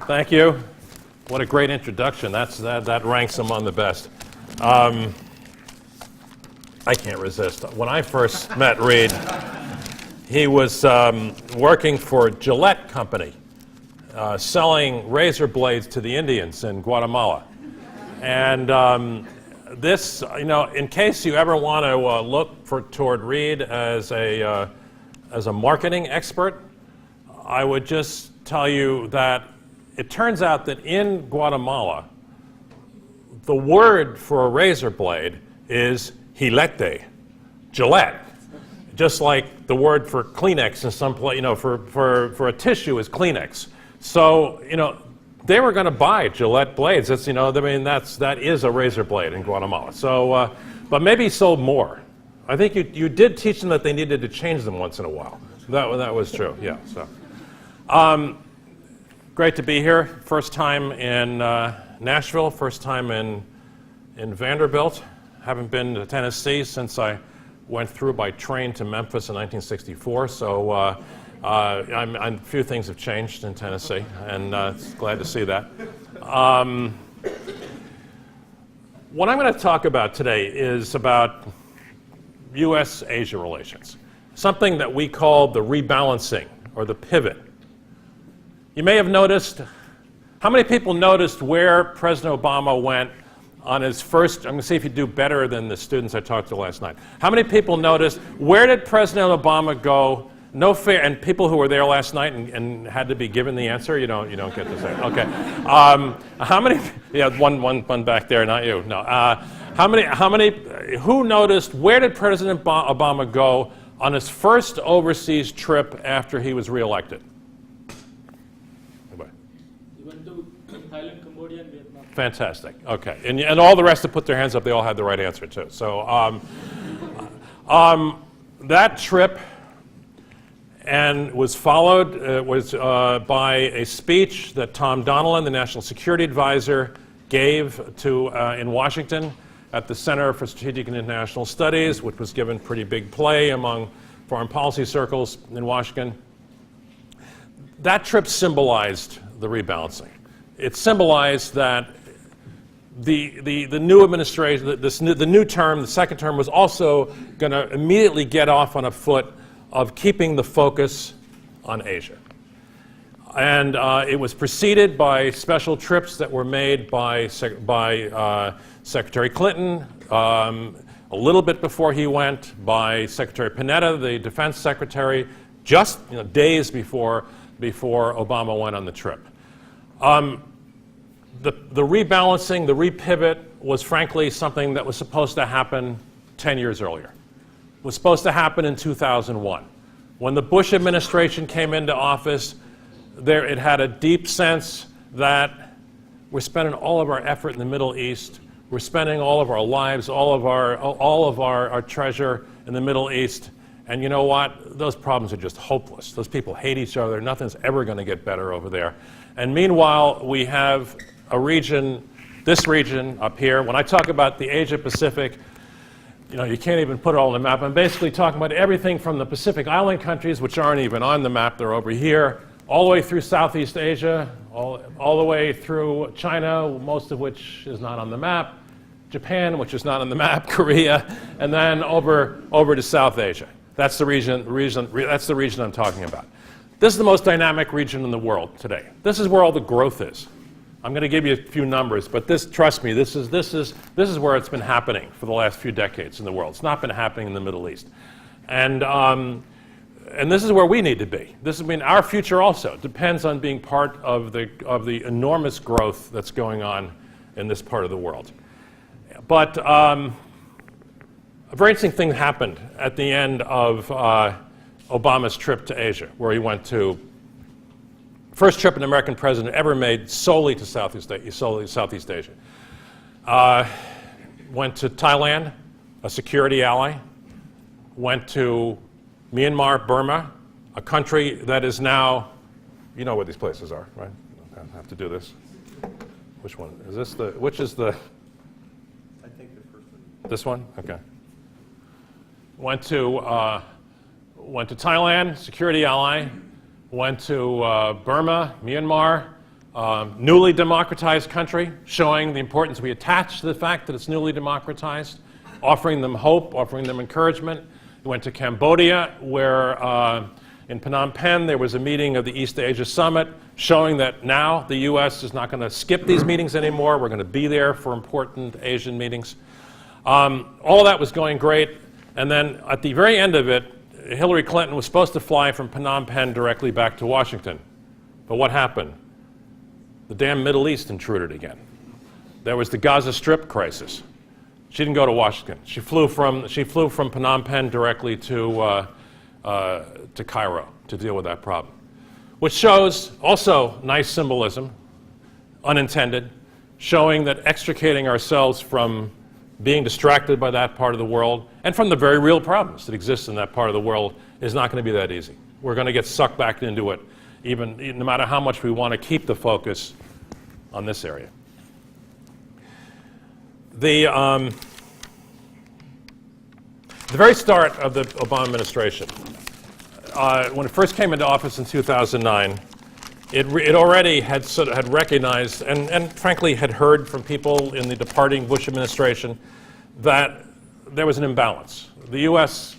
Thank you. What a great introduction. That ranks among the best. I can't resist. When I first met Reed, he was working for Gillette Company, selling razor blades to the Indians in Guatemala. And this, in case you ever want to look toward Reed as a marketing expert, I would just tell you that it turns out that in Guatemala, the word for a razor blade is gilete, Gillette. Just like the word for Kleenex in some place, for a tissue is Kleenex. So, they were going to buy Gillette blades. That's, that is a razor blade in Guatemala. So, but maybe he sold more. I think you did teach them that they needed to change them once in a while. That was true, yeah. So, great to be here. First time in Nashville. First time in Vanderbilt. Haven't been to Tennessee since I went through by train to Memphis in 1964. So. A few things have changed in Tennessee, and glad to see that. What I'm going to talk about today is about U.S.-Asia relations, something that we call the rebalancing or the pivot. You may have noticed, how many people noticed where President Obama went on his first, I'm going to see if you do better than the students I talked to last night. How many people noticed, where did President Obama go? No fair, and people who were there last night and had to be given the answer, you don't get to say. Okay, how many? Yeah, one back there, not you. No. How many? Who noticed? Where did President Obama go on his first overseas trip after he was reelected? Anybody? He went to Thailand, Cambodia, and Vietnam. Fantastic. Okay, and all the rest that put their hands up, they all had the right answer too. So that trip. And was followed by a speech that Tom Donilon, the National Security Advisor, gave to in Washington at the Center for Strategic and International Studies, which was given pretty big play among foreign policy circles in Washington. That trip symbolized the rebalancing. It symbolized that the new administration, the new term, the second term, was also going to immediately get off on a foot of keeping the focus on Asia. And it was preceded by special trips that were made by Secretary Clinton, a little bit before he went, by Secretary Panetta, the Defense Secretary, just days before Obama went on the trip. The rebalancing, the repivot, was frankly something that was supposed to happen 10 years earlier. Was supposed to happen in 2001. When the Bush administration came into office, it had a deep sense that we're spending all of our effort in the Middle East, we're spending all of our lives, all of our treasure in the Middle East, and you know what? Those problems are just hopeless. Those people hate each other. Nothing's ever going to get better over there. And meanwhile, we have a region, this region up here. When I talk about the Asia Pacific, you can't even put it all on the map. I'm basically talking about everything from the Pacific Island countries, which aren't even on the map, they're over here, all the way through Southeast Asia, all the way through China, most of which is not on the map, Japan, which is not on the map, Korea, and then over to South Asia. That's the region I'm talking about. This is the most dynamic region in the world today. This is where all the growth is. I'm going to give you a few numbers, but trust me, this is where it's been happening for the last few decades in the world. It's not been happening in the Middle East, and this is where we need to be. Our future also depends on being part of the enormous growth that's going on in this part of the world. But a very interesting thing happened at the end of Obama's trip to Asia, where he went to. First trip an American president ever made solely to Southeast Asia. Went to Thailand, a security ally. Went to Myanmar, Burma, a country that is now, you know where these places are, right? I have to do this. Which one? Which is the? I think the first one. This one? Okay. Went to Thailand, security ally. Went to Burma, Myanmar, Newly democratized country, showing the importance we attach to the fact that it's newly democratized, offering them hope, offering them encouragement. We went to Cambodia, where in Phnom Penh there was a meeting of the East Asia Summit, showing that now the U.S. is not going to skip these meetings anymore. We're going to be there for important Asian meetings. All that was going great, and then at the very end of it, Hillary Clinton was supposed to fly from Phnom Penh directly back to Washington. But what happened? The damn Middle East intruded again. There was the Gaza Strip crisis. She didn't go to Washington. She flew from Phnom Penh directly to Cairo to deal with that problem, which shows also nice symbolism, unintended, showing that extricating ourselves from being distracted by that part of the world and from the very real problems that exist in that part of the world is not going to be that easy. We're going to get sucked back into it, even no matter how much we want to keep the focus on this area. The very start of the Obama administration, when it first came into office in 2009, it already had recognized and frankly had heard from people in the departing Bush administration that there was an imbalance. The U.S.,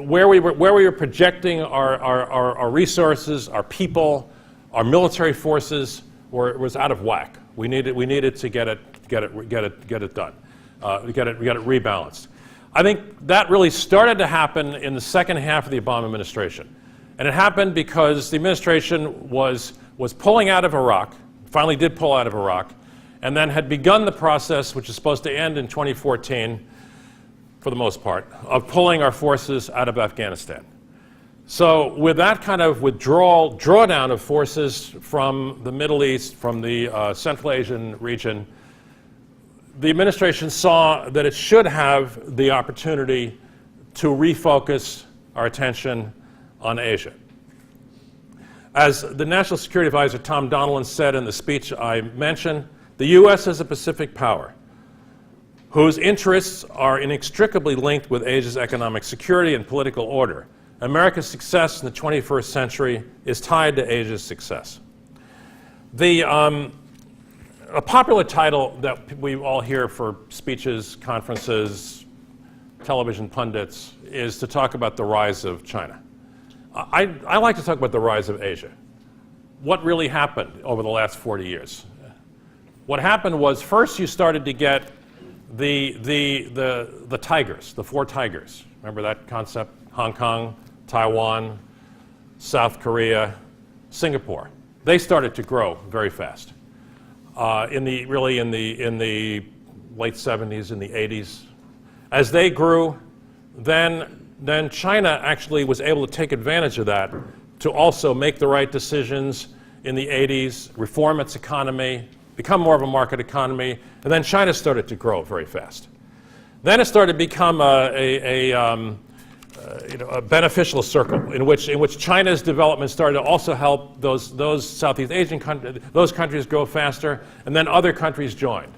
where we were projecting our resources, our people, our military forces was out of whack. We needed to get it done, get it rebalanced. I think that really started to happen in the second half of the Obama administration. And it happened because the administration was pulling out of Iraq, finally did pull out of Iraq, and then had begun the process, which is supposed to end in 2014, for the most part, of pulling our forces out of Afghanistan. So with that kind of drawdown of forces from the Middle East, from the Central Asian region, the administration saw that it should have the opportunity to refocus our attention on Asia. As the National Security Advisor Tom Donilon said in the speech I mentioned, the U.S. is a Pacific power whose interests are inextricably linked with Asia's economic security and political order. America's success in the 21st century is tied to Asia's success. A popular title that we all hear for speeches, conferences, television pundits is to talk about the rise of China. I like to talk about the rise of Asia. What really happened over the last 40 years? What happened was first you started to get the tigers, the four tigers. Remember that concept? Hong Kong, Taiwan, South Korea, Singapore. They started to grow very fast. In the late 70s, in the 80s. As they grew, then China actually was able to take advantage of that to also make the right decisions in the 80s, reform its economy, become more of a market economy, and then China started to grow very fast. Then it started to become a beneficial circle in which China's development started to also help those Southeast Asian countries, those countries grow faster, and then other countries joined.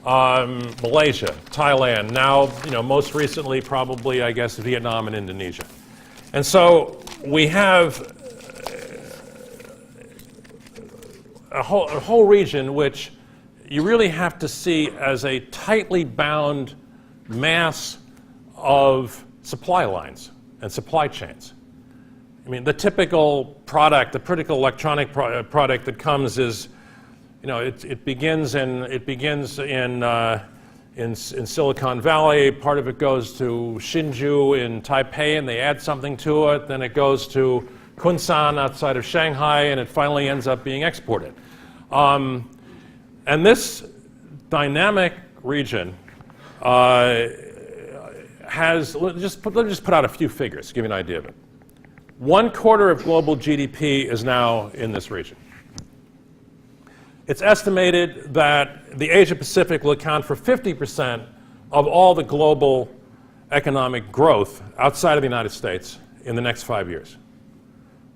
Malaysia, Thailand, now most recently probably I guess Vietnam and Indonesia. And so we have a whole region which you really have to see as a tightly bound mass of supply lines and supply chains. I mean, the typical product, the critical electronic product that comes is, it begins in Silicon Valley. Part of it goes to Hsinchu in Taipei, and they add something to it. Then it goes to Kunsan outside of Shanghai, and it finally ends up being exported. And this dynamic region has, let me just put out a few figures to give you an idea of it. 1/4 of global GDP is now in this region. It's estimated that the Asia Pacific will account for 50% of all the global economic growth outside of the United States in the next 5 years.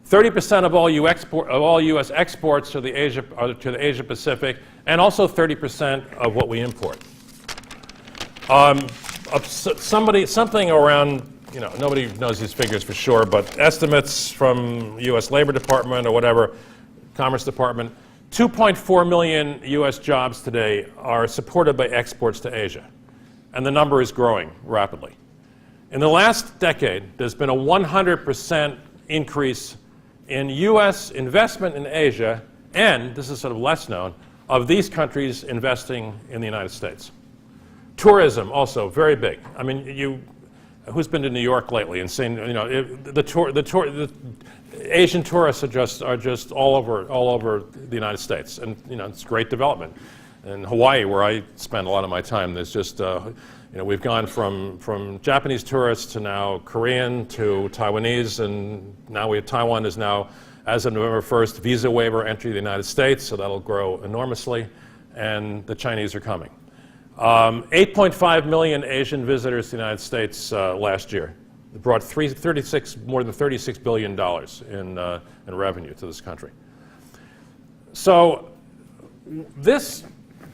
30% of all U.S. exports to the Asia Pacific, and also 30% of what we import. Something around, nobody knows these figures for sure, but estimates from U.S. Labor Department or whatever, Commerce Department, 2.4 million US jobs today are supported by exports to Asia, and the number is growing rapidly. In the last decade, there's been a 100% increase in US investment in Asia, and, this is sort of less known, of these countries investing in the United States. Tourism, also very big. I mean, who's been to New York lately and seen, you know, the Asian tourists are just all over the United States, and you know, it's great development. In Hawaii, where I spend a lot of my time, there's just you know, we've gone from Japanese tourists to now Korean to Taiwanese, and now Taiwan is now, as of November 1st, visa waiver entry to the United States, so that'll grow enormously, and the Chinese are coming. 8.5 million Asian visitors to the United States last year. It brought more than $36 billion in revenue to this country. So this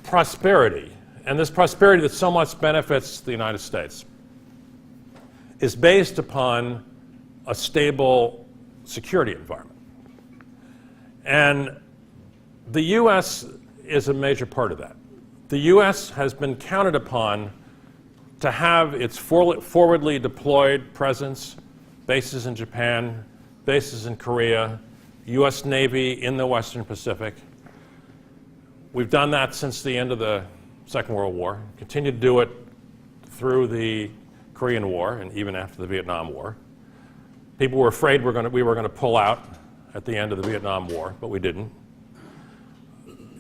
prosperity, and this prosperity that so much benefits the United States, is based upon a stable security environment. And the U.S. is a major part of that. The U.S. has been counted upon to have its forwardly deployed presence, bases in Japan, bases in Korea, U.S. Navy in the Western Pacific. We've done that since the end of the Second World War, continue to do it through the Korean War and even after the Vietnam War. People were afraid we were going to pull out at the end of the Vietnam War, but we didn't.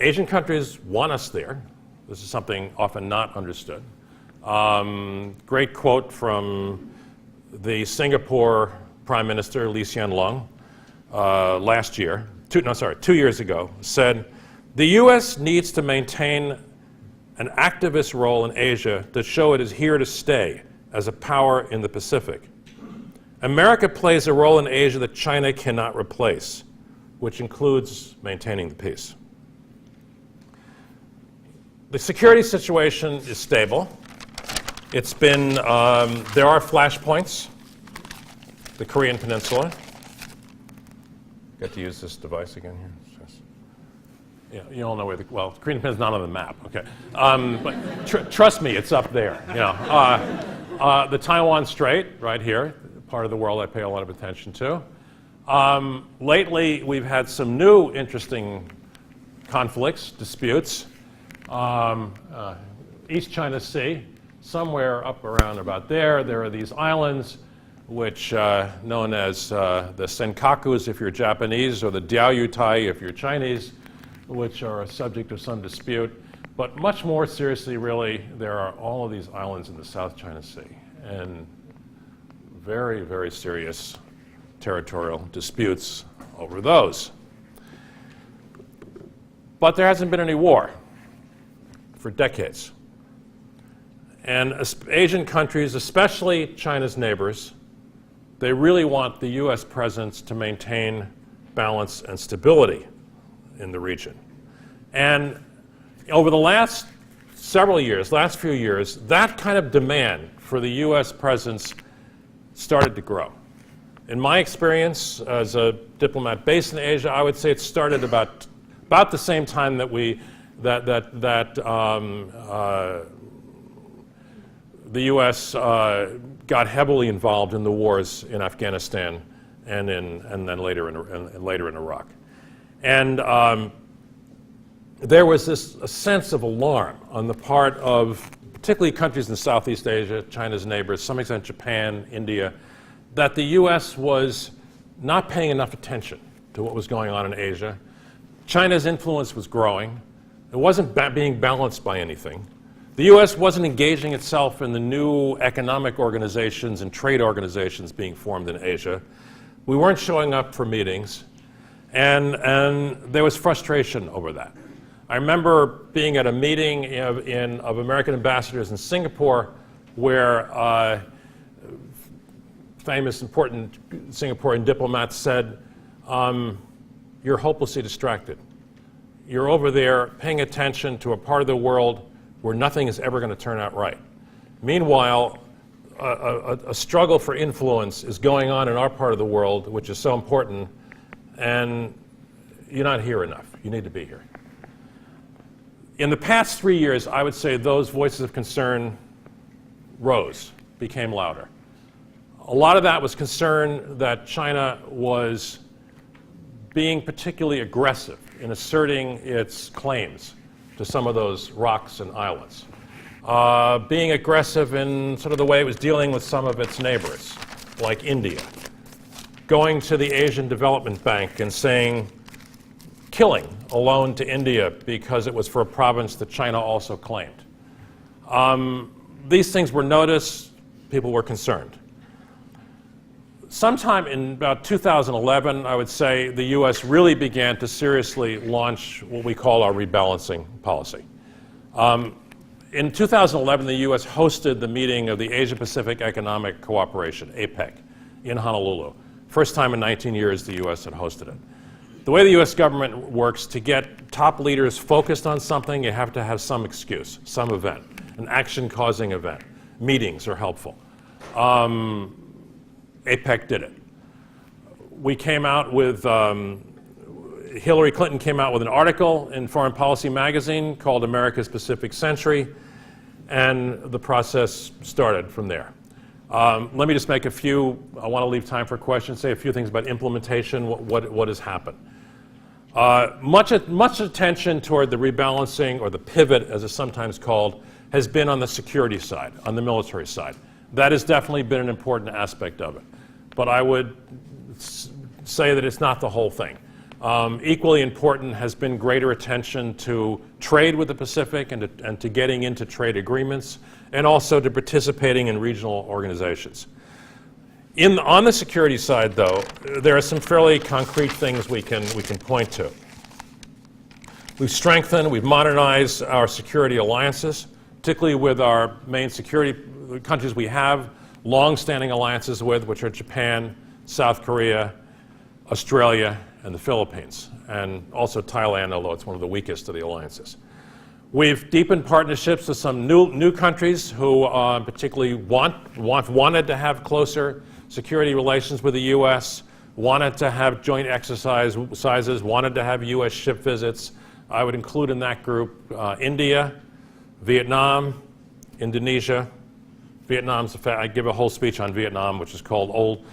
Asian countries want us there. This is something often not understood. Great quote from the Singapore Prime Minister Lee Hsien Loong last year, 2 years ago, said, "The U.S. needs to maintain an activist role in Asia to show it is here to stay as a power in the Pacific. America plays a role in Asia that China cannot replace, which includes maintaining the peace." The security situation is stable. It's been, there are flashpoints. The Korean Peninsula. Get to use this device again here. Yeah, you all know where well, the Korean Peninsula is not on the map, okay. But trust me, it's up there. You know. The Taiwan Strait, right here, part of the world I pay a lot of attention to. Lately, we've had some new interesting conflicts, disputes. East China Sea, somewhere up around about there are these islands which known as the Senkakus if you're Japanese, or the Diaoyutai if you're Chinese, which are a subject of some dispute. But much more seriously, really, there are all of these islands in the South China Sea, and very, very serious territorial disputes over those. But there hasn't been any war for decades. And Asian countries, especially China's neighbors, they really want the U.S. presence to maintain balance and stability in the region. And over the last few years, that kind of demand for the U.S. presence started to grow. In my experience as a diplomat based in Asia, I would say it started about the same time that the U.S. got heavily involved in the wars in Afghanistan and then later in Iraq. And there was a sense of alarm on the part of particularly countries in Southeast Asia, China's neighbors, to some extent Japan, India, that the U.S. was not paying enough attention to what was going on in Asia. China's influence was growing. It wasn't being balanced by anything. The U.S. wasn't engaging itself in the new economic organizations and trade organizations being formed in Asia. We weren't showing up for meetings, and there was frustration over that. I remember being at a meeting of American ambassadors in Singapore where famous, important Singaporean diplomats said, "You're hopelessly distracted. You're over there paying attention to a part of the world where nothing is ever going to turn out right. Meanwhile, a struggle for influence is going on in our part of the world, which is so important, and you're not here enough. You need to be here. In the past 3 years, I would say those voices of concern rose, became louder. A lot of that was concern that China was being particularly aggressive in asserting its claims to some of those rocks and islands. Being aggressive in sort of the way it was dealing with some of its neighbors, like India. Going to the Asian Development Bank and saying, killing a loan to India because it was for a province that China also claimed. These things were noticed, people were concerned. Sometime in about 2011, I would say, the US really began to seriously launch what we call our rebalancing policy. In 2011, the US hosted the meeting of the Asia-Pacific Economic Cooperation, APEC, in Honolulu. First time in 19 years the US had hosted it. The way the US government works, to get top leaders focused on something, you have to have some excuse, some event, an action-causing event. Meetings are helpful. APEC did it. We came out with, Hillary Clinton came out with an article in Foreign Policy magazine called America's Pacific Century, and the process started from there. Let me just make a few, I want to leave time for questions, say a few things about implementation, what has happened. Much attention toward the rebalancing, or the pivot as it's sometimes called, has been on the security side, on the military side. That has definitely been an important aspect of it. But I would say that it's not the whole thing. Equally important has been greater attention to trade with the Pacific and to getting into trade agreements, and also to participating in regional organizations. On the security side, though, there are some fairly concrete things we can point to. We've strengthened, we've modernized our security alliances, particularly with our main security countries we have long-standing alliances with, which are Japan, South Korea, Australia, and the Philippines, and also Thailand, although it's one of the weakest of the alliances. We've deepened partnerships with some new countries who particularly wanted to have closer security relations with the U.S., wanted to have joint exercises, wanted to have U.S. ship visits. I would include in that group India, Vietnam, Indonesia. Vietnam's I give a whole speech on Vietnam, which is called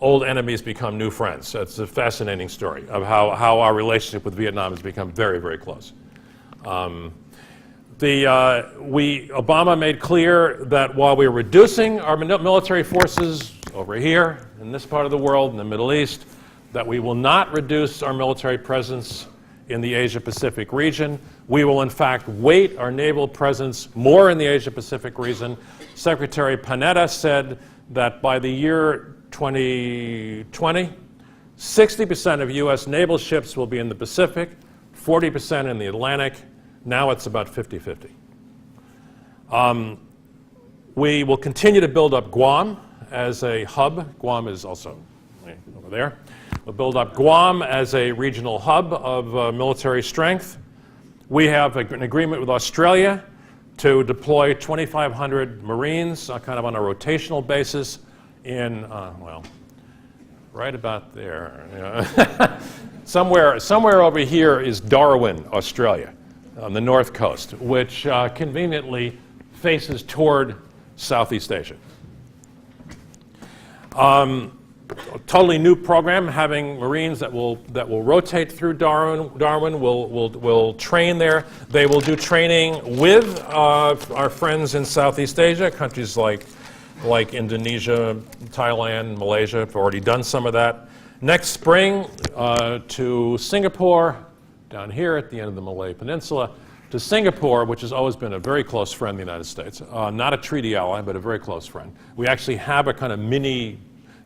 Old Enemies Become New Friends. It's a fascinating story of how our relationship with Vietnam has become very, very close. Obama made clear that while we were reducing our military forces over here, in this part of the world, in the Middle East, that we will not reduce our military presence in the Asia-Pacific region. We will, in fact, weight our naval presence more in the Asia-Pacific region. Secretary Panetta said that by the year 2020, 60% of U.S. naval ships will be in the Pacific, 40% in the Atlantic. Now it's about 50-50. We will continue to build up Guam as a hub. Guam is also over there. We'll build up Guam as a regional hub of military strength. We have an agreement with Australia to deploy 2,500 Marines kind of on a rotational basis in, well, right about there. Somewhere over here is Darwin, Australia, on the north coast, which conveniently faces toward Southeast Asia. A totally new program, having Marines that will rotate through Darwin, will train there. They will do training with our friends in Southeast Asia, countries like Indonesia, Thailand, Malaysia have already done some of that. Next spring to Singapore, down here at the end of the Malay Peninsula, to Singapore, which has always been a very close friend of the United States. Not a treaty ally, but a very close friend. We actually have a kind of mini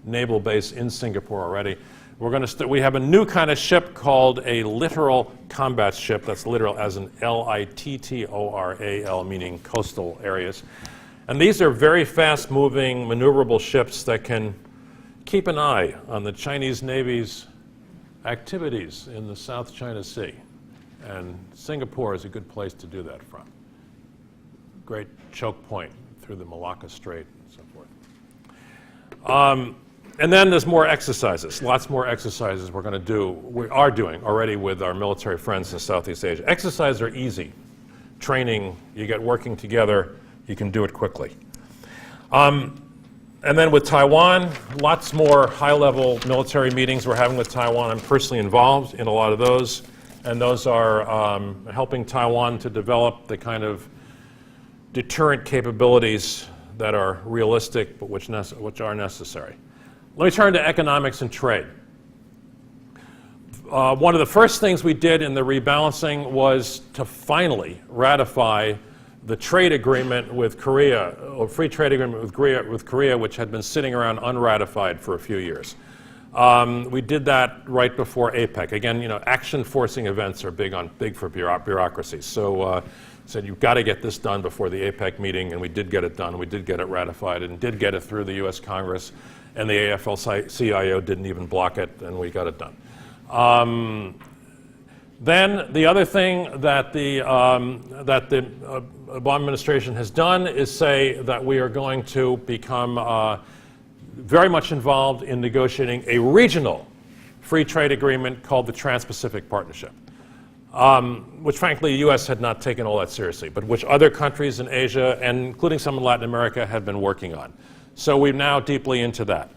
naval base in Singapore already. We have a new kind of ship called a littoral combat ship. That's littoral as in L-I-T-T-O-R-A-L, meaning coastal areas. And these are very fast-moving, maneuverable ships that can keep an eye on the Chinese Navy's activities in the South China Sea. And Singapore is a good place to do that from. Great choke point through the Malacca Strait and so forth. And then there's more exercises, lots more exercises we are doing already with our military friends in Southeast Asia. Exercises are easy. Training, you get working together, you can do it quickly. And then with Taiwan, lots more high-level military meetings we're having with Taiwan. I'm personally involved in a lot of those, and those are helping Taiwan to develop the kind of deterrent capabilities that are realistic but which are necessary. Let me turn to economics and trade. One of the first things we did in the rebalancing was to finally ratify the trade agreement with Korea, or free trade agreement with Korea, which had been sitting around unratified for a few years. We did that right before APEC. Again, action-forcing events are big for bureaucracies. So said you've got to get this done before the APEC meeting, and we did get it done. We did get it ratified, and did get it through the U.S. Congress, and the AFL-CIO didn't even block it, and we got it done. Then the other thing that the Obama administration has done is say that we are going to become very much involved in negotiating a regional free trade agreement called the Trans-Pacific Partnership, which frankly the U.S. had not taken all that seriously, but which other countries in Asia, and including some in Latin America, have been working on. So we're now deeply into that.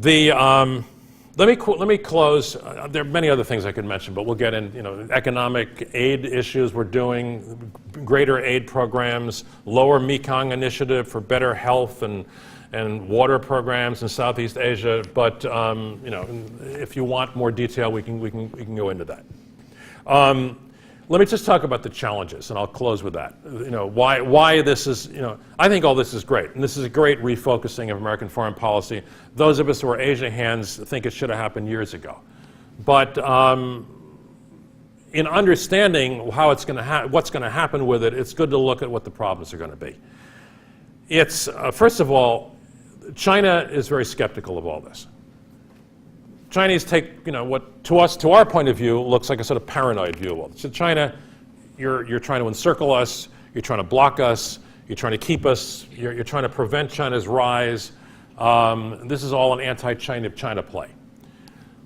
Let me close. There are many other things I could mention, but we'll get in. Economic aid issues we're doing, greater aid programs, Lower Mekong Initiative for better health and water programs in Southeast Asia. But if you want more detail, we can go into that. Let me just talk about the challenges, and I'll close with that. Why this is, I think all this is great, and this is a great refocusing of American foreign policy. Those of us who are Asia hands think it should have happened years ago. But in understanding how it's going to what's going to happen with it, it's good to look at what the problems are going to be. It's first of all, China is very skeptical of all this. Chinese take, what to our point of view, looks like a sort of paranoid view of all this. So China, you're trying to encircle us, you're trying to block us, you're trying to keep us, you're trying to prevent China's rise. This is all an anti-China play.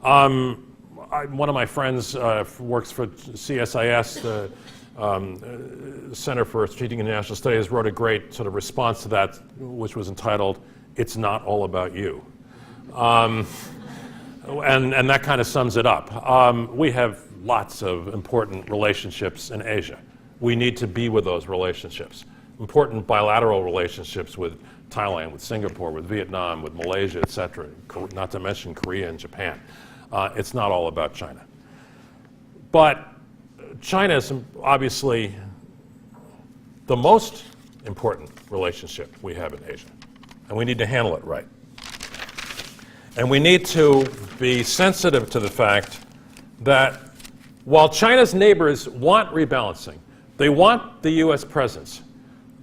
One of my friends works for CSIS, the Center for Strategic International Studies, wrote a great sort of response to that, which was entitled, "It's Not All About You." And that kind of sums it up. We have lots of important relationships in Asia. We need to be with those relationships. Important bilateral relationships with Thailand, with Singapore, with Vietnam, with Malaysia, et cetera, not to mention Korea and Japan. It's not all about China. But China is obviously the most important relationship we have in Asia, and we need to handle it right. And we need to be sensitive to the fact that while China's neighbors want rebalancing, they want the U.S. presence,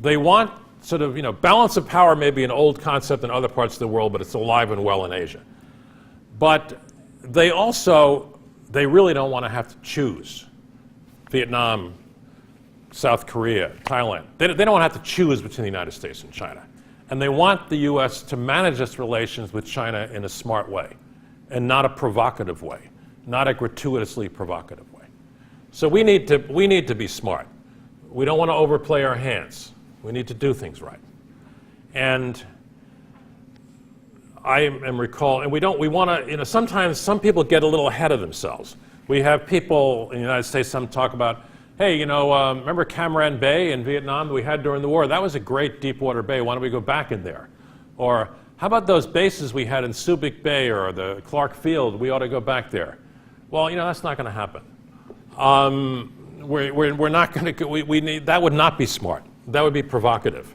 they want sort of, balance of power may be an old concept in other parts of the world, but it's alive and well in Asia. But they really don't want to have to choose Vietnam, South Korea, Thailand. They don't want to have to choose between the United States and China. And they want the U.S. to manage its relations with China in a smart way, and not a provocative way, not a gratuitously provocative way. So we need to be smart. We don't want to overplay our hands. We need to do things right. And I am recalling, and we want to, sometimes some people get a little ahead of themselves. We have people in the United States, some talk about, hey, remember Cam Ranh Bay in Vietnam that we had during the war? That was a great deep water bay. Why don't we go back in there? Or how about those bases we had in Subic Bay or the Clark Field? We ought to go back there. Well, that's not going to happen. We're not going to. That would not be smart. That would be provocative.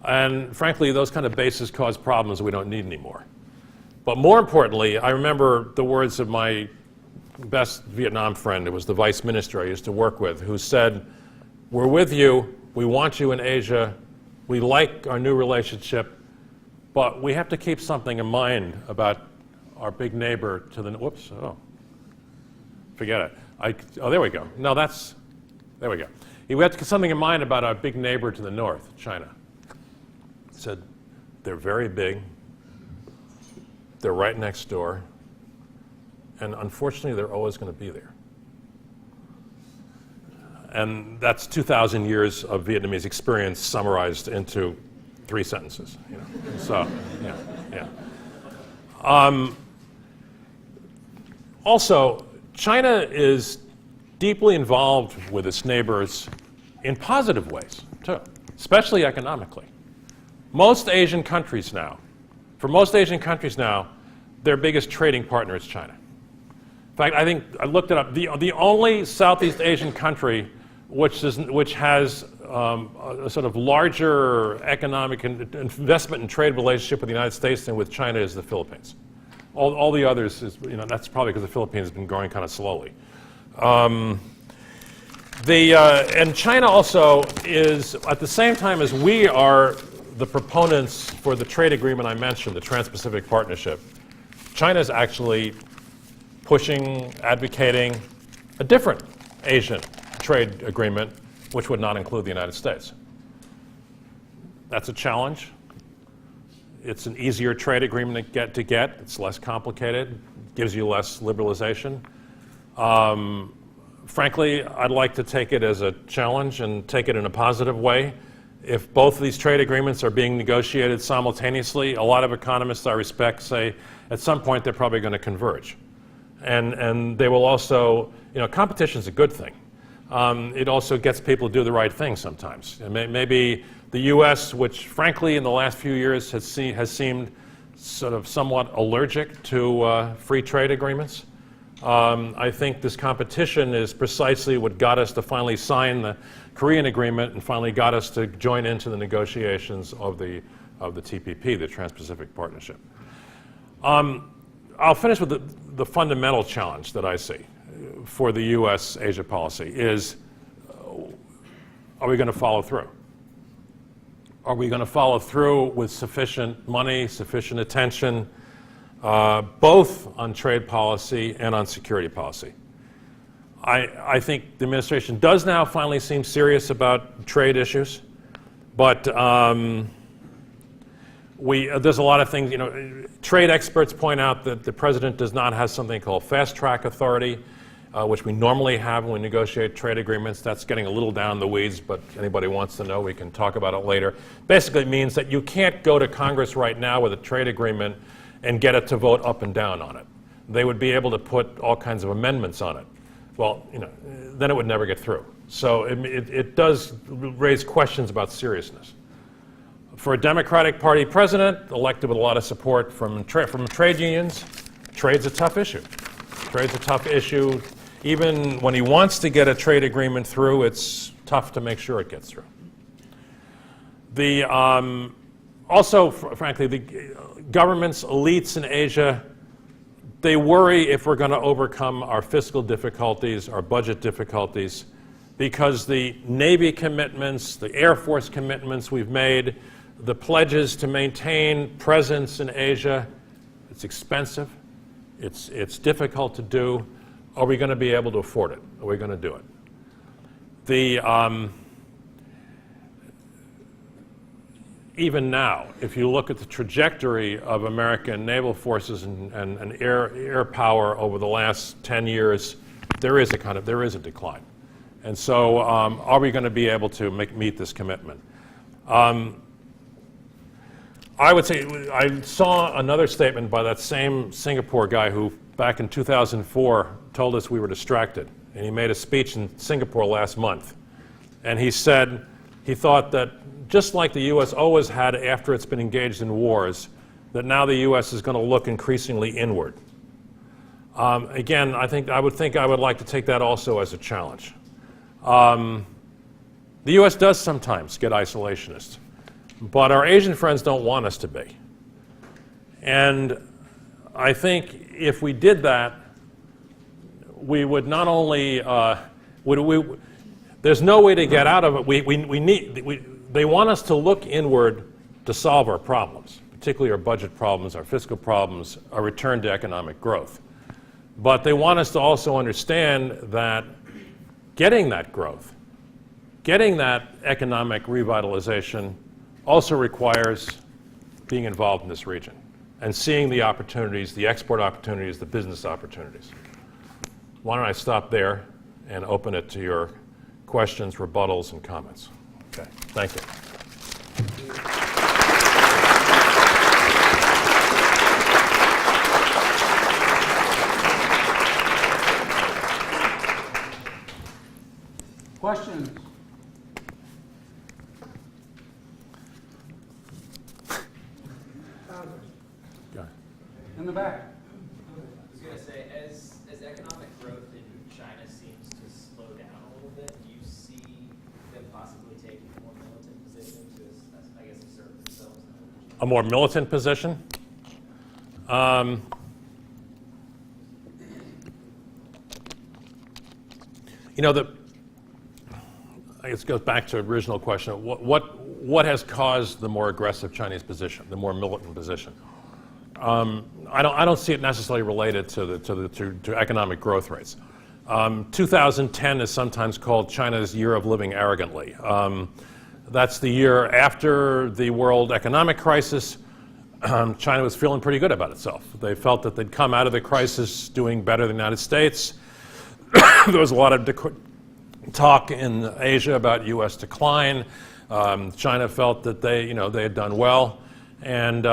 And frankly, those kind of bases cause problems we don't need anymore. But more importantly, I remember the words of my best Vietnam friend, who was the vice minister I used to work with, who said, "We're with you, we want you in Asia, we like our new relationship, but we have to keep something in mind about our big neighbor to the, forget it. There we go. No, there we go. We have to keep something in mind about our big neighbor to the north, China." He said, "They're very big, they're right next door, and unfortunately, they're always going to be there. And that's 2,000 years of Vietnamese experience summarized into 3 sentences. You know? So, yeah. Also, China is deeply involved with its neighbors in positive ways, too, especially economically. For most Asian countries now, their biggest trading partner is China. In fact, I think I looked it up. The only Southeast Asian country which has a sort of larger economic investment and trade relationship with the United States than with China is the Philippines. All the others is, that's probably because the Philippines has been growing kind of slowly. And China also is, at the same time as we are the proponents for the trade agreement I mentioned, the Trans-Pacific Partnership, China is actually pushing, advocating a different Asian trade agreement, which would not include the United States. That's a challenge. It's an easier trade agreement to get. It's less complicated, gives you less liberalization. Frankly, I'd like to take it as a challenge and take it in a positive way. If both of these trade agreements are being negotiated simultaneously, a lot of economists I respect say at some point they're probably going to converge. And they will also, competition is a good thing. It also gets people to do the right thing sometimes. And maybe the U.S., which frankly in the last few years has seemed sort of somewhat allergic to free trade agreements, I think this competition is precisely what got us to finally sign the Korean agreement and finally got us to join into the negotiations of the TPP, the Trans-Pacific Partnership. I'll finish with the fundamental challenge that I see for the U.S. Asia policy is, are we going to follow through? Are we going to follow through with sufficient money, sufficient attention, both on trade policy and on security policy? I think the administration does now finally seem serious about trade issues, but there's a lot of things, trade experts point out that the president does not have something called fast-track authority, which we normally have when we negotiate trade agreements. That's getting a little down the weeds, but anybody wants to know, we can talk about it later. Basically, it means that you can't go to Congress right now with a trade agreement and get it to vote up and down on it. They would be able to put all kinds of amendments on it. Well, then it would never get through. So it does raise questions about seriousness. For a Democratic Party president, elected with a lot of support from trade unions, trade's a tough issue. Trade's a tough issue. Even when he wants to get a trade agreement through, it's tough to make sure it gets through. Also, frankly, the governments, elites in Asia, they worry if we're going to overcome our fiscal difficulties, our budget difficulties, because the Navy commitments, the Air Force commitments we've made, the pledges to maintain presence in Asia, it's expensive, it's difficult to do. Are we going to be able to afford it? Are we going to do it? Even now, if you look at the trajectory of American naval forces and air power over the last 10 years, there is a decline. And so are we going to be able to meet this commitment? I would say, I saw another statement by that same Singapore guy who back in 2004 told us we were distracted. And he made a speech in Singapore last month. And he said he thought that just like the U.S. always had after it's been engaged in wars, that now the U.S. is going to look increasingly inward. Again, I would like to take that also as a challenge. The U.S. does sometimes get isolationist, but our Asian friends don't want us to be. And I think if we did that, we would not only, there's no way to get out of it. They want us to look inward to solve our problems, particularly our budget problems, our fiscal problems, our return to economic growth. But they want us to also understand that getting that growth, getting that economic revitalization also requires being involved in this region. and seeing the opportunities, the export opportunities, the business opportunities. Why don't I stop there and open it to your questions, rebuttals, and comments. Okay, thank you. Questions? In the back. I was going to say, as economic growth in China seems to slow down a little bit, do you see them possibly taking a more militant position to, I guess, assert themselves in the region? A more militant position? You know, I guess it goes back to the original question. What has caused the more aggressive Chinese position, the more militant position? I don't see it necessarily related to economic growth rates. 2010 is sometimes called China's year of living arrogantly. That's the year after the world economic crisis. China was feeling pretty good about itself. They felt that they'd come out of the crisis doing better than the United States. There was a lot of talk in Asia about U.S. decline. China felt that they had done well, and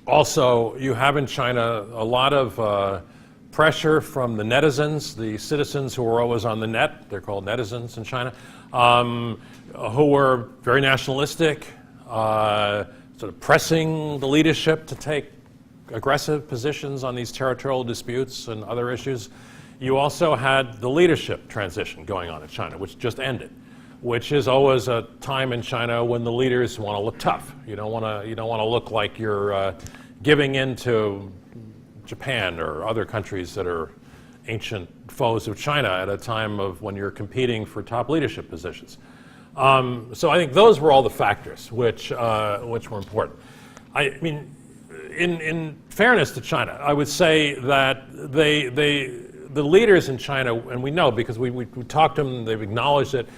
also you have in China a lot of pressure from the netizens, the citizens who were always on the net. They're called netizens in China, who were very nationalistic, sort of pressing the leadership to take aggressive positions on these territorial disputes and other issues. You also had the leadership transition going on in China, which just ended, which is always a time in China when the leaders want to look tough. You don't want to look like you're giving in to Japan or other countries that are ancient foes of China at a time of when you're competing for top leadership positions. So I think those were all the factors which were important. I mean, in fairness to China, I would say that the leaders in China, and we know because we talked to them, they've acknowledged it.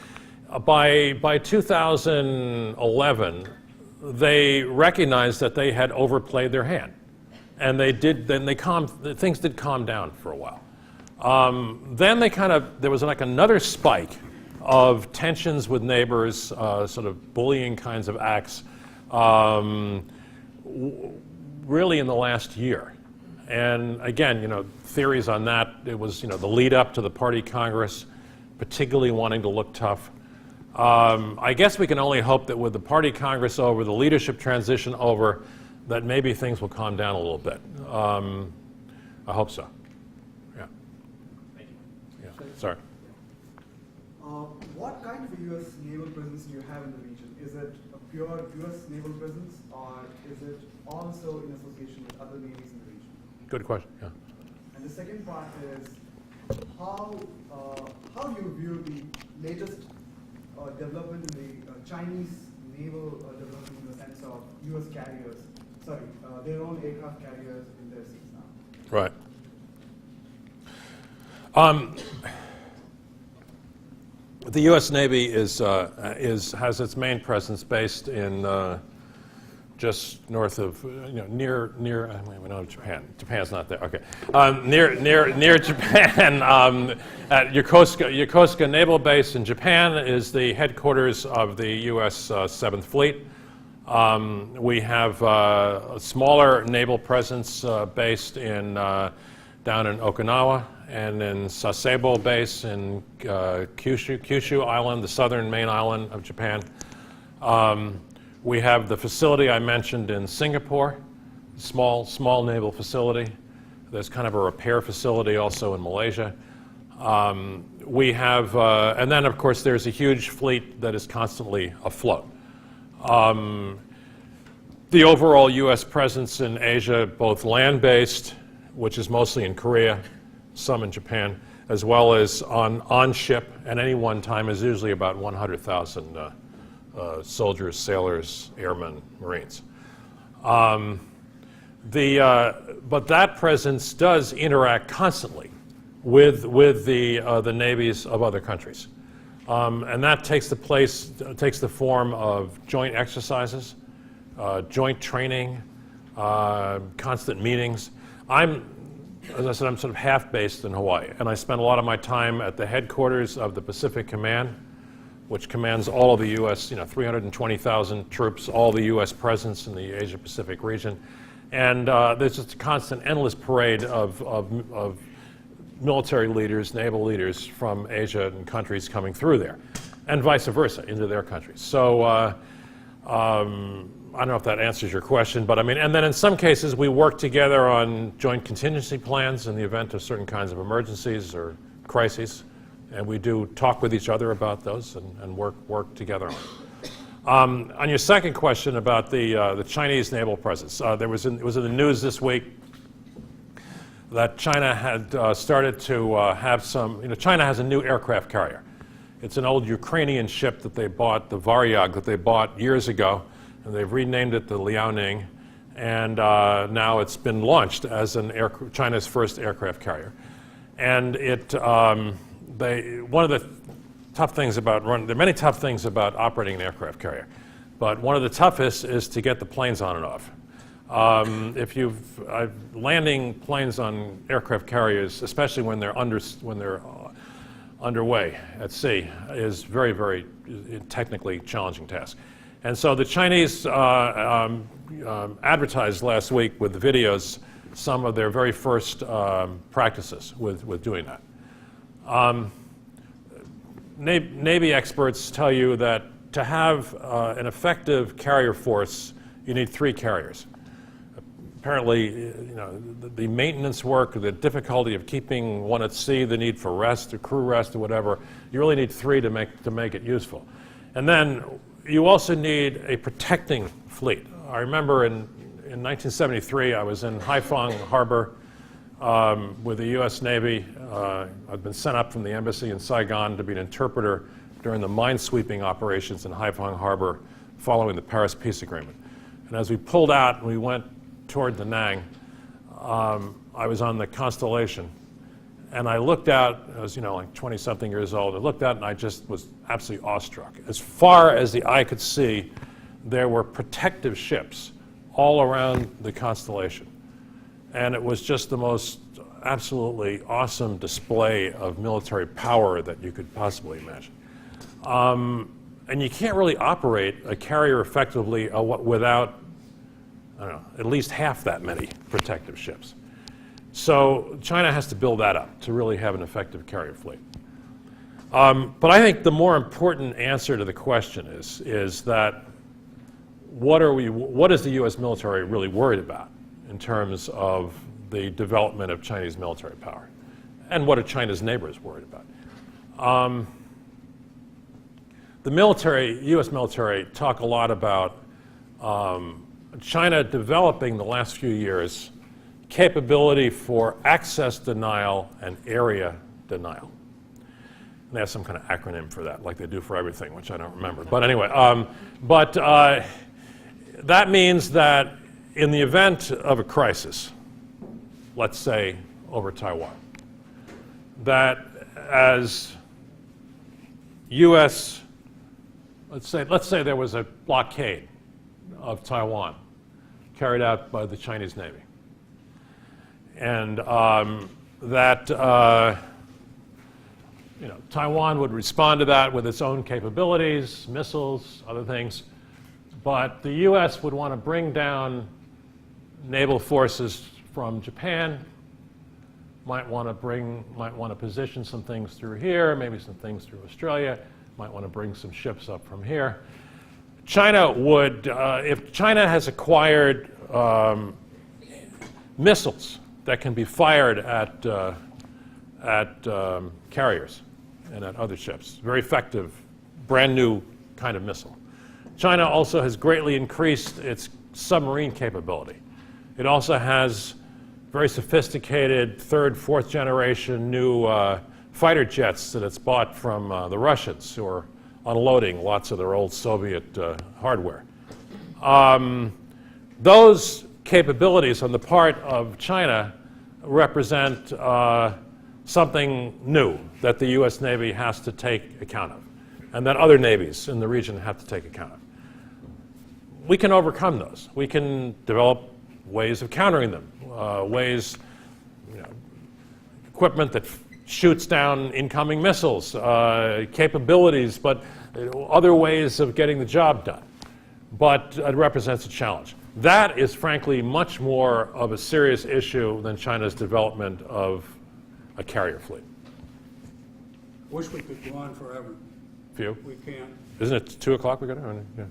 By 2011, they recognized that they had overplayed their hand, and things did calm down for a while. Then there was like another spike of tensions with neighbors, sort of bullying kinds of acts, really in the last year. And again, theories on that. It was, the lead up to the Party Congress, particularly wanting to look tough. I guess we can only hope that with the Party Congress over, the leadership transition over, that maybe things will calm down a little bit. I hope so. Yeah. Thank you. Yeah. Sorry. What kind of a U.S. naval presence do you have in the region? Is it a pure U.S. naval presence, or is it also in association with other navies in the region? Good question. Yeah. And the second part is how do you view the latest development in the Chinese naval development in the sense of U.S. carriers, their own aircraft carriers in their seas now? Right. The U.S. Navy has its main presence based in just north of near Japan. Japan's not there. Okay, near Japan at Yokosuka Naval Base in Japan is the headquarters of the U.S. 7th Fleet. We have a smaller naval presence based in down in Okinawa and in Sasebo Base in Kyushu Island, the southern main island of Japan. We have the facility I mentioned in Singapore, small naval facility. There's kind of a repair facility also in Malaysia. We have, and then of course there's a huge fleet that is constantly afloat. The overall U.S. presence in Asia, both land-based, which is mostly in Korea, some in Japan, as well as on ship, at any one time is usually about 100,000 soldiers, sailors, airmen, Marines. But that presence does interact constantly with the navies of other countries, and that takes the form of joint exercises, joint training, constant meetings. As I said, I'm sort of half based in Hawaii, and I spend a lot of my time at the headquarters of the Pacific Command, which commands all of the U.S., 320,000 troops, all the U.S. presence in the Asia-Pacific region. And there's just a constant, endless parade of military leaders, naval leaders from Asia and countries coming through there, and vice versa, into their countries. So I don't know if that answers your question, but and then in some cases we work together on joint contingency plans in the event of certain kinds of emergencies or crises. And we do talk with each other about those and work together on it. On your second question about the Chinese naval presence, it was in the news this week that China had started to have some, China has a new aircraft carrier. It's an old Ukrainian ship that they bought, the Varyag, that they bought years ago, and they've renamed it the Liaoning, and now it's been launched as China's first aircraft carrier. And one of the tough things about there are many tough things about operating an aircraft carrier, but one of the toughest is to get the planes on and off. Landing planes on aircraft carriers, especially when they're underway at sea, is very, very technically challenging task. And so the Chinese advertised last week with videos some of their very first practices with doing that. Navy experts tell you that to have an effective carrier force, you need 3 carriers. Apparently, the maintenance work, the difficulty of keeping one at sea, the need for rest or crew rest or whatever, you really need 3 to make it useful. And then you also need a protecting fleet. I remember in 1973, I was in Haiphong Harbor with the U.S. Navy. I'd been sent up from the embassy in Saigon to be an interpreter during the minesweeping operations in Haiphong Harbor following the Paris Peace Agreement. And as we pulled out and we went toward Da Nang, I was on the Constellation, and I looked out. I was, like 20-something years old. I looked out and I just was absolutely awestruck. As far as the eye could see, there were protective ships all around the Constellation. And it was just the most absolutely awesome display of military power that you could possibly imagine. And you can't really operate a carrier effectively without, at least half that many protective ships. So China has to build that up to really have an effective carrier fleet. But I think the more important answer to the question is that what is the U.S. military really worried about in terms of the development of Chinese military power? And what are China's neighbors worried about? The U.S. military talk a lot about China developing the last few years capability for access denial and area denial. And they have some kind of acronym for that, like they do for everything, which I don't remember. But anyway, that means that in the event of a crisis, let's say over Taiwan, that as U.S., let's say there was a blockade of Taiwan carried out by the Chinese Navy, and Taiwan would respond to that with its own capabilities, missiles, other things, but the U.S. would want to bring down naval forces from Japan, might want to position some things through here, maybe some things through Australia, might want to bring some ships up from here. China would, if China has acquired missiles that can be fired at carriers and at other ships, very effective, brand new kind of missile. China also has greatly increased its submarine capability. It also has very sophisticated 3rd, 4th generation new fighter jets that it's bought from the Russians, who are unloading lots of their old Soviet hardware. Those capabilities on the part of China represent something new that the U.S. Navy has to take account of, and that other navies in the region have to take account of. We can overcome those. We can develop ways of countering them, ways, equipment that shoots down incoming missiles, capabilities, but other ways of getting the job done. But it represents a challenge. That is, frankly, much more of a serious issue than China's development of a carrier fleet. Wish we could go on forever. Few? We can't. Isn't it 2 o'clock we got to? Yeah.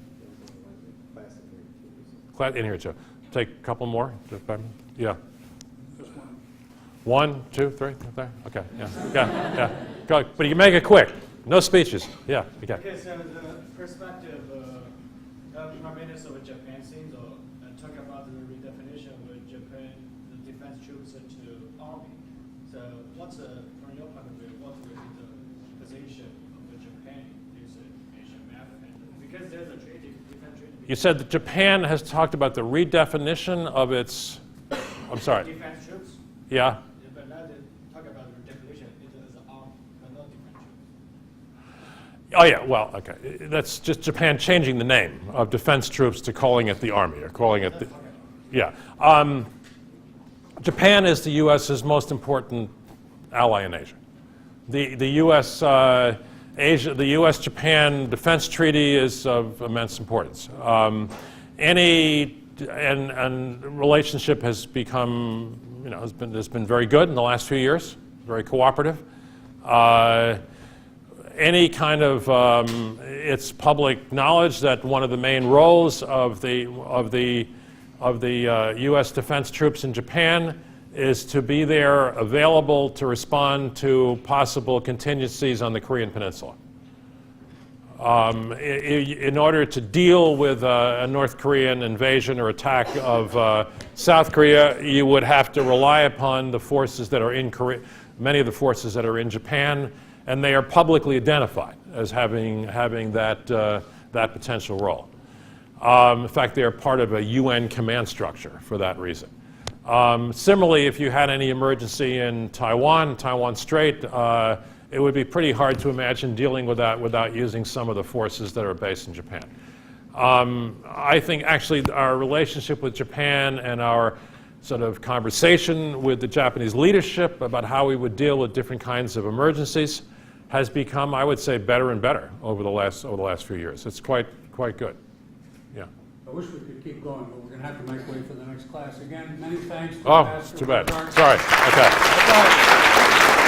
Class in here too. Take a couple more. Yeah. Just one. 1, 2, 3. There. Okay. Yeah. Yeah. Go. But you can make it quick. No speeches. Yeah. Okay. Okay, so the perspective Prime Minister of Japan seems to talk about the redefinition of Japan, the defense troops into army. So what's from your point of view, what will be the position of Japan in this Asian map? And because there's a treaty, defense treaty. You said that Japan has talked about the redefinition of its. I'm sorry. Defense troops, Yeah. but now they talk about redefinition into the army, but not defense troops. Oh yeah. Well, okay. That's just Japan changing the name of defense troops to calling it the army or calling it the. Yeah. Japan is the U.S.'s most important ally in Asia. The U.S. Asia, the U.S.-Japan defense treaty is of immense importance. And relationship has become, has been very good in the last few years, very cooperative. Any kind of it's public knowledge that one of the main roles of the U.S. defense troops in Japan is to be there available to respond to possible contingencies on the Korean Peninsula. In order to deal with a North Korean invasion or attack of South Korea, you would have to rely upon the forces that are in Korea, many of the forces that are in Japan, and they are publicly identified as having that potential role. In fact, they are part of a UN command structure for that reason. Similarly, if you had any emergency in Taiwan Strait, it would be pretty hard to imagine dealing with that without using some of the forces that are based in Japan. I think actually our relationship with Japan and our sort of conversation with the Japanese leadership about how we would deal with different kinds of emergencies has become, I would say, better and better over the last few years. It's quite good. Yeah. I wish we could keep going, but we're going to have to make way for the next class. Again, many thanks to Oh, Ambassador it's too bad. Burghardt. Sorry. Okay.